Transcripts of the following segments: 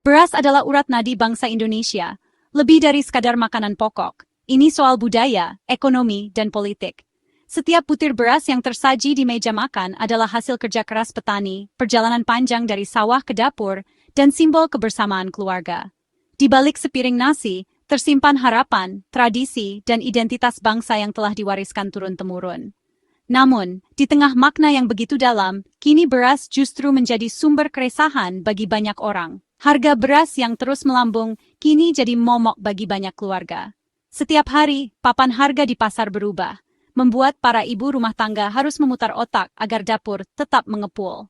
Beras adalah urat nadi bangsa Indonesia, lebih dari sekadar makanan pokok. Ini soal budaya, ekonomi, dan politik. Setiap butir beras yang tersaji di meja makan adalah hasil kerja keras petani, perjalanan panjang dari sawah ke dapur, dan simbol kebersamaan keluarga. Di balik sepiring nasi, tersimpan harapan, tradisi, dan identitas bangsa yang telah diwariskan turun-temurun. Namun, di tengah makna yang begitu dalam, kini beras justru menjadi sumber keresahan bagi banyak orang. Harga beras yang terus melambung, kini jadi momok bagi banyak keluarga. Setiap hari, papan harga di pasar berubah, membuat para ibu rumah tangga harus memutar otak agar dapur tetap mengepul.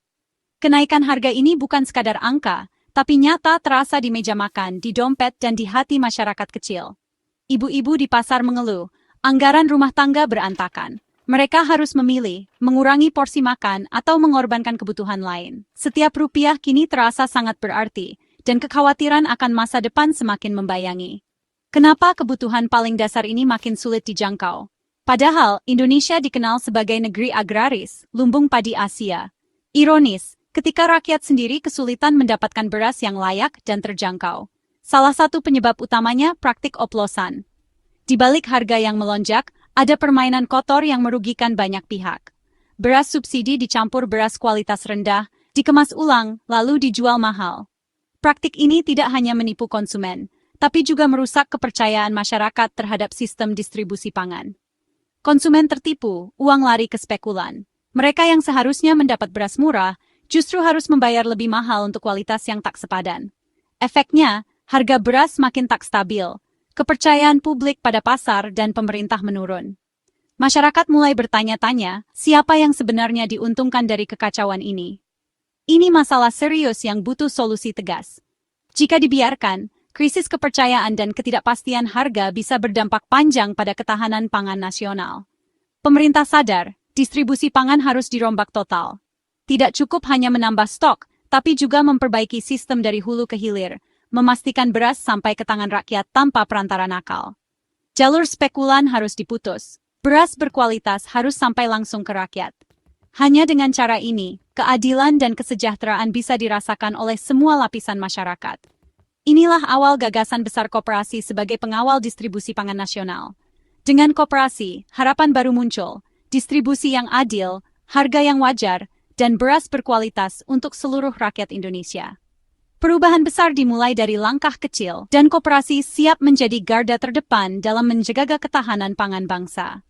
Kenaikan harga ini bukan sekadar angka, tapi nyata terasa di meja makan, di dompet, dan di hati masyarakat kecil. Ibu-ibu di pasar mengeluh, anggaran rumah tangga berantakan. Mereka harus memilih, mengurangi porsi makan, atau mengorbankan kebutuhan lain. Setiap rupiah kini terasa sangat berarti, dan kekhawatiran akan masa depan semakin membayangi. Kenapa kebutuhan paling dasar ini makin sulit dijangkau? Padahal, Indonesia dikenal sebagai negeri agraris, lumbung padi Asia. Ironis, ketika rakyat sendiri kesulitan mendapatkan beras yang layak dan terjangkau. Salah satu penyebab utamanya praktik oplosan. Di balik harga yang melonjak, ada permainan kotor yang merugikan banyak pihak. Beras subsidi dicampur beras kualitas rendah, dikemas ulang, lalu dijual mahal. Praktik ini tidak hanya menipu konsumen, tapi juga merusak kepercayaan masyarakat terhadap sistem distribusi pangan. Konsumen tertipu, uang lari ke spekulan. Mereka yang seharusnya mendapat beras murah, justru harus membayar lebih mahal untuk kualitas yang tak sepadan. Efeknya, harga beras makin tak stabil, kepercayaan publik pada pasar dan pemerintah menurun. Masyarakat mulai bertanya-tanya, siapa yang sebenarnya diuntungkan dari kekacauan ini? Ini masalah serius yang butuh solusi tegas. Jika dibiarkan, krisis kepercayaan dan ketidakpastian harga bisa berdampak panjang pada ketahanan pangan nasional. Pemerintah sadar, distribusi pangan harus dirombak total. Tidak cukup hanya menambah stok, tapi juga memperbaiki sistem dari hulu ke hilir, memastikan beras sampai ke tangan rakyat tanpa perantara nakal. Jalur spekulan harus diputus. Beras berkualitas harus sampai langsung ke rakyat. Hanya dengan cara ini, keadilan dan kesejahteraan bisa dirasakan oleh semua lapisan masyarakat. Inilah awal gagasan besar koperasi sebagai pengawal distribusi pangan nasional. Dengan koperasi, harapan baru muncul, distribusi yang adil, harga yang wajar, dan beras berkualitas untuk seluruh rakyat Indonesia. Perubahan besar dimulai dari langkah kecil, dan koperasi siap menjadi garda terdepan dalam menjaga ketahanan pangan bangsa.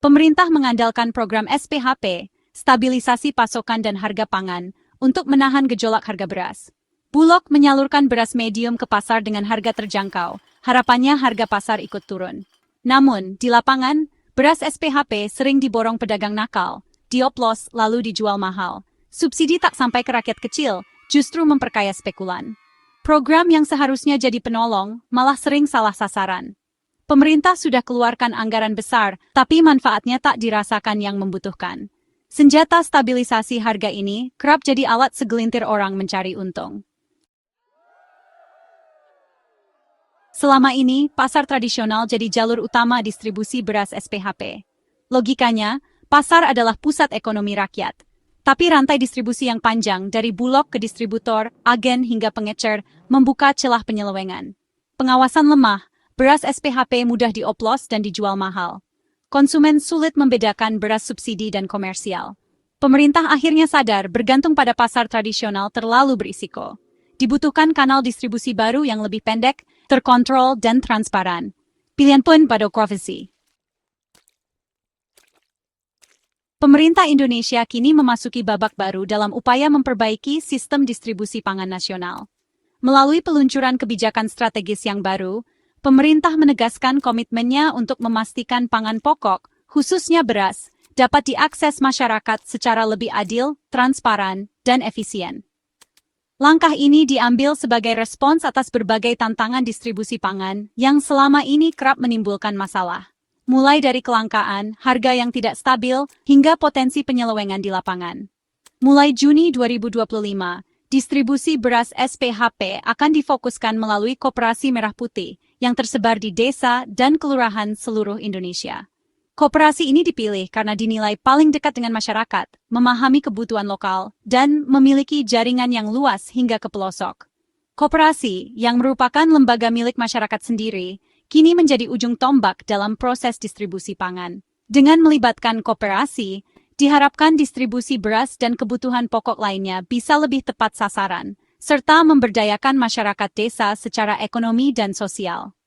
Pemerintah mengandalkan program SPHP, stabilisasi pasokan dan harga pangan, untuk menahan gejolak harga beras. Bulog menyalurkan beras medium ke pasar dengan harga terjangkau, harapannya harga pasar ikut turun. Namun, di lapangan, beras SPHP sering diborong pedagang nakal, dioplos lalu dijual mahal. Subsidi tak sampai ke rakyat kecil, justru memperkaya spekulan. Program yang seharusnya jadi penolong, malah sering salah sasaran. Pemerintah sudah keluarkan anggaran besar, tapi manfaatnya tak dirasakan yang membutuhkan. Senjata stabilisasi harga ini kerap jadi alat segelintir orang mencari untung. Selama ini, pasar tradisional jadi jalur utama distribusi beras SPHP. Logikanya, pasar adalah pusat ekonomi rakyat. Tapi rantai distribusi yang panjang dari bulog ke distributor, agen hingga pengecer membuka celah penyelewengan. Pengawasan lemah, beras SPHP mudah dioplos dan dijual mahal. Konsumen sulit membedakan beras subsidi dan komersial. Pemerintah akhirnya sadar bergantung pada pasar tradisional terlalu berisiko. Dibutuhkan kanal distribusi baru yang lebih pendek, terkontrol, dan transparan. Pilihan pun pada profesi. Pemerintah Indonesia kini memasuki babak baru dalam upaya memperbaiki sistem distribusi pangan nasional. Melalui peluncuran kebijakan strategis yang baru, pemerintah menegaskan komitmennya untuk memastikan pangan pokok, khususnya beras, dapat diakses masyarakat secara lebih adil, transparan, dan efisien. Langkah ini diambil sebagai respons atas berbagai tantangan distribusi pangan yang selama ini kerap menimbulkan masalah. Mulai dari kelangkaan, harga yang tidak stabil, hingga potensi penyelewengan di lapangan. Mulai Juni 2025, distribusi beras SPHP akan difokuskan melalui Koperasi Merah Putih yang tersebar di desa dan kelurahan seluruh Indonesia. Koperasi ini dipilih karena dinilai paling dekat dengan masyarakat, memahami kebutuhan lokal, dan memiliki jaringan yang luas hingga ke pelosok. Koperasi, yang merupakan lembaga milik masyarakat sendiri, kini menjadi ujung tombak dalam proses distribusi pangan. Dengan melibatkan koperasi, diharapkan distribusi beras dan kebutuhan pokok lainnya bisa lebih tepat sasaran, serta memberdayakan masyarakat desa secara ekonomi dan sosial.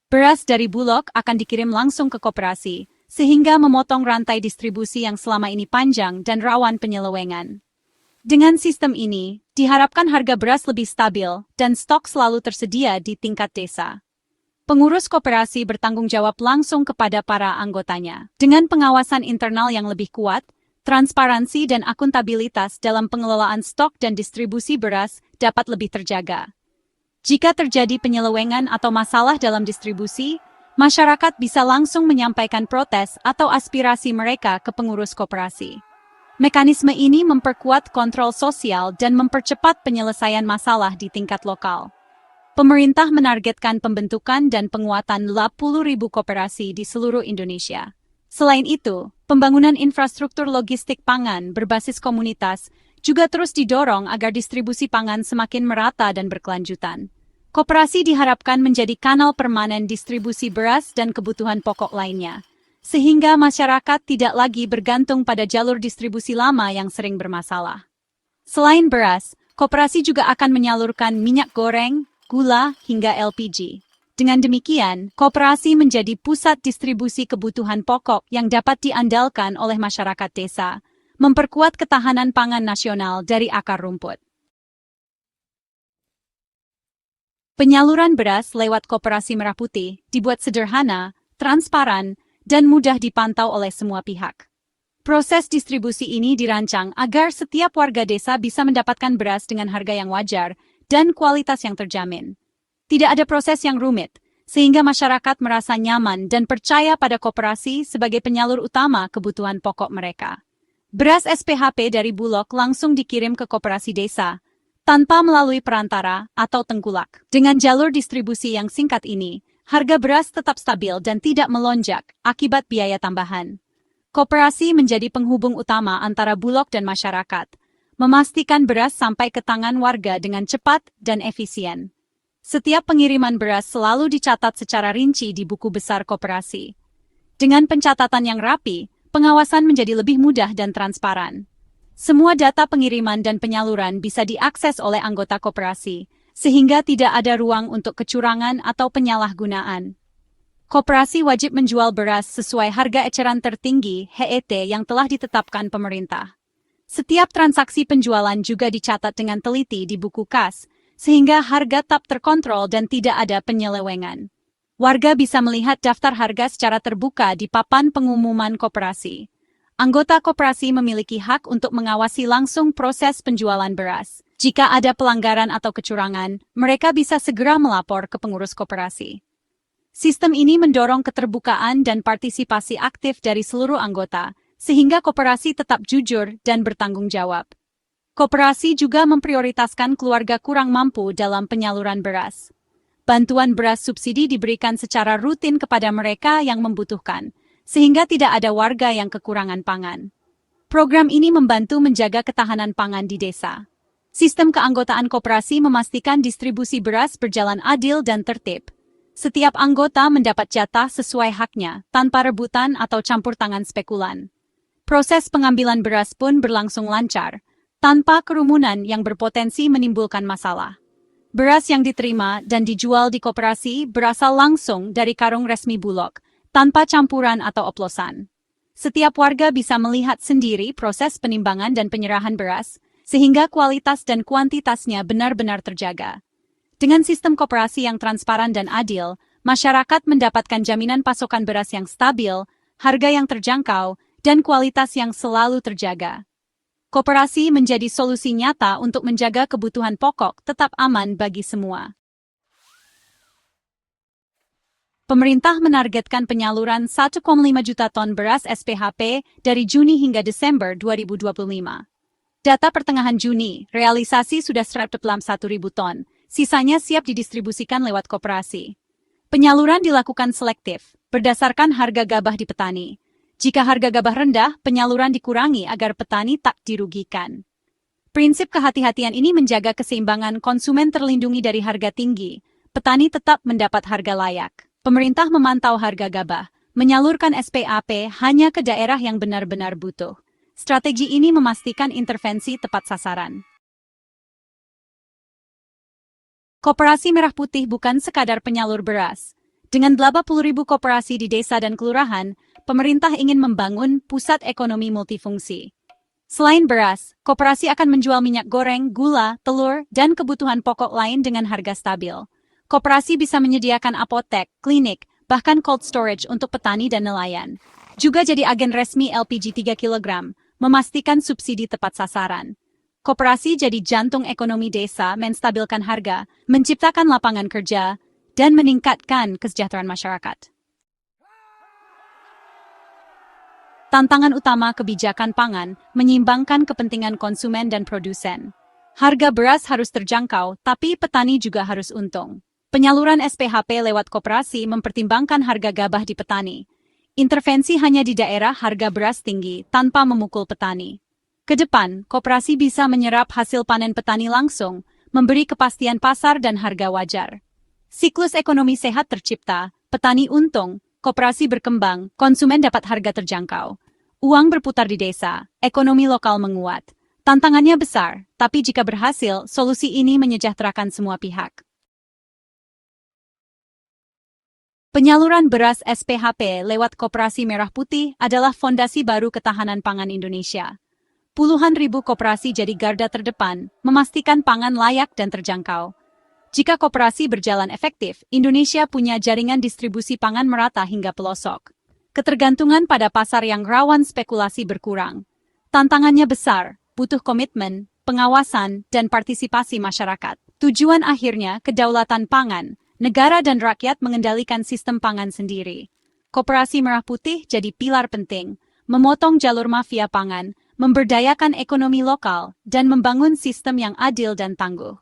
Beras dari Bulog akan dikirim langsung ke koperasi, sehingga memotong rantai distribusi yang selama ini panjang dan rawan penyelewengan. Dengan sistem ini, diharapkan harga beras lebih stabil dan stok selalu tersedia di tingkat desa. Pengurus koperasi bertanggung jawab langsung kepada para anggotanya. Dengan pengawasan internal yang lebih kuat, transparansi dan akuntabilitas dalam pengelolaan stok dan distribusi beras dapat lebih terjaga. Jika terjadi penyelewengan atau masalah dalam distribusi, masyarakat bisa langsung menyampaikan protes atau aspirasi mereka ke pengurus koperasi. Mekanisme ini memperkuat kontrol sosial dan mempercepat penyelesaian masalah di tingkat lokal. Pemerintah menargetkan pembentukan dan penguatan 80.000 koperasi di seluruh Indonesia. Selain itu, pembangunan infrastruktur logistik pangan berbasis komunitas juga terus didorong agar distribusi pangan semakin merata dan berkelanjutan. Koperasi diharapkan menjadi kanal permanen distribusi beras dan kebutuhan pokok lainnya, sehingga masyarakat tidak lagi bergantung pada jalur distribusi lama yang sering bermasalah. Selain beras, koperasi juga akan menyalurkan minyak goreng, gula, hingga LPG. Dengan demikian, koperasi menjadi pusat distribusi kebutuhan pokok yang dapat diandalkan oleh masyarakat desa, memperkuat ketahanan pangan nasional dari akar rumput. Penyaluran beras lewat Koperasi Merah Putih dibuat sederhana, transparan, dan mudah dipantau oleh semua pihak. Proses distribusi ini dirancang agar setiap warga desa bisa mendapatkan beras dengan harga yang wajar dan kualitas yang terjamin. Tidak ada proses yang rumit, sehingga masyarakat merasa nyaman dan percaya pada koperasi sebagai penyalur utama kebutuhan pokok mereka. Beras SPHP dari Bulog langsung dikirim ke koperasi desa, tanpa melalui perantara atau tengkulak. Dengan jalur distribusi yang singkat ini, harga beras tetap stabil dan tidak melonjak akibat biaya tambahan. Koperasi menjadi penghubung utama antara Bulog dan masyarakat, memastikan beras sampai ke tangan warga dengan cepat dan efisien. Setiap pengiriman beras selalu dicatat secara rinci di buku besar koperasi. Dengan pencatatan yang rapi, pengawasan menjadi lebih mudah dan transparan. Semua data pengiriman dan penyaluran bisa diakses oleh anggota koperasi, sehingga tidak ada ruang untuk kecurangan atau penyalahgunaan. Koperasi wajib menjual beras sesuai harga eceran tertinggi (HET) yang telah ditetapkan pemerintah. Setiap transaksi penjualan juga dicatat dengan teliti di buku kas, sehingga harga tetap terkontrol dan tidak ada penyelewengan. Warga bisa melihat daftar harga secara terbuka di papan pengumuman koperasi. Anggota koperasi memiliki hak untuk mengawasi langsung proses penjualan beras. Jika ada pelanggaran atau kecurangan, mereka bisa segera melapor ke pengurus koperasi. Sistem ini mendorong keterbukaan dan partisipasi aktif dari seluruh anggota, sehingga koperasi tetap jujur dan bertanggung jawab. Koperasi juga memprioritaskan keluarga kurang mampu dalam penyaluran beras. Bantuan beras subsidi diberikan secara rutin kepada mereka yang membutuhkan, sehingga tidak ada warga yang kekurangan pangan. Program ini membantu menjaga ketahanan pangan di desa. Sistem keanggotaan koperasi memastikan distribusi beras berjalan adil dan tertib. Setiap anggota mendapat jatah sesuai haknya, tanpa rebutan atau campur tangan spekulan. Proses pengambilan beras pun berlangsung lancar, tanpa kerumunan yang berpotensi menimbulkan masalah. Beras yang diterima dan dijual di koperasi berasal langsung dari karung resmi Bulog, tanpa campuran atau oplosan. Setiap warga bisa melihat sendiri proses penimbangan dan penyerahan beras, sehingga kualitas dan kuantitasnya benar-benar terjaga. Dengan sistem koperasi yang transparan dan adil, masyarakat mendapatkan jaminan pasokan beras yang stabil, harga yang terjangkau, dan kualitas yang selalu terjaga. Koperasi menjadi solusi nyata untuk menjaga kebutuhan pokok tetap aman bagi semua. Pemerintah menargetkan penyaluran 1,5 juta ton beras SPHP dari Juni hingga Desember 2025. Data pertengahan Juni, realisasi sudah 141.000 ton, sisanya siap didistribusikan lewat koperasi. Penyaluran dilakukan selektif, berdasarkan harga gabah di petani, Jika harga gabah rendah, penyaluran dikurangi agar petani tak dirugikan. Prinsip kehati-hatian ini menjaga keseimbangan konsumen terlindungi dari harga tinggi, petani tetap mendapat harga layak. Pemerintah memantau harga gabah, menyalurkan SPAP hanya ke daerah yang benar-benar butuh. Strategi ini memastikan intervensi tepat sasaran. Koperasi Merah Putih bukan sekadar penyalur beras. Dengan 80.000 koperasi di desa dan kelurahan, pemerintah ingin membangun pusat ekonomi multifungsi. Selain beras, koperasi akan menjual minyak goreng, gula, telur, dan kebutuhan pokok lain dengan harga stabil. Koperasi bisa menyediakan apotek, klinik, bahkan cold storage untuk petani dan nelayan. Juga jadi agen resmi LPG 3 kg, memastikan subsidi tepat sasaran. Koperasi jadi jantung ekonomi desa, menstabilkan harga, menciptakan lapangan kerja, dan meningkatkan kesejahteraan masyarakat. Tantangan utama kebijakan pangan menyeimbangkan kepentingan konsumen dan produsen. Harga beras harus terjangkau, tapi petani juga harus untung. Penyaluran SPHP lewat koperasi mempertimbangkan harga gabah di petani. Intervensi hanya di daerah harga beras tinggi tanpa memukul petani. Ke depan, koperasi bisa menyerap hasil panen petani langsung, memberi kepastian pasar dan harga wajar. Siklus ekonomi sehat tercipta, petani untung, koperasi berkembang, konsumen dapat harga terjangkau. Uang berputar di desa, ekonomi lokal menguat. Tantangannya besar, tapi jika berhasil, solusi ini menyejahterakan semua pihak. Penyaluran beras SPHP lewat Koperasi Merah Putih adalah fondasi baru ketahanan pangan Indonesia. Puluhan ribu koperasi jadi garda terdepan, memastikan pangan layak dan terjangkau. Jika koperasi berjalan efektif, Indonesia punya jaringan distribusi pangan merata hingga pelosok. Ketergantungan pada pasar yang rawan spekulasi berkurang. Tantangannya besar, butuh komitmen, pengawasan, dan partisipasi masyarakat. Tujuan akhirnya kedaulatan pangan. Negara dan rakyat mengendalikan sistem pangan sendiri. Koperasi Merah Putih jadi pilar penting, memotong jalur mafia pangan, memberdayakan ekonomi lokal, dan membangun sistem yang adil dan tangguh.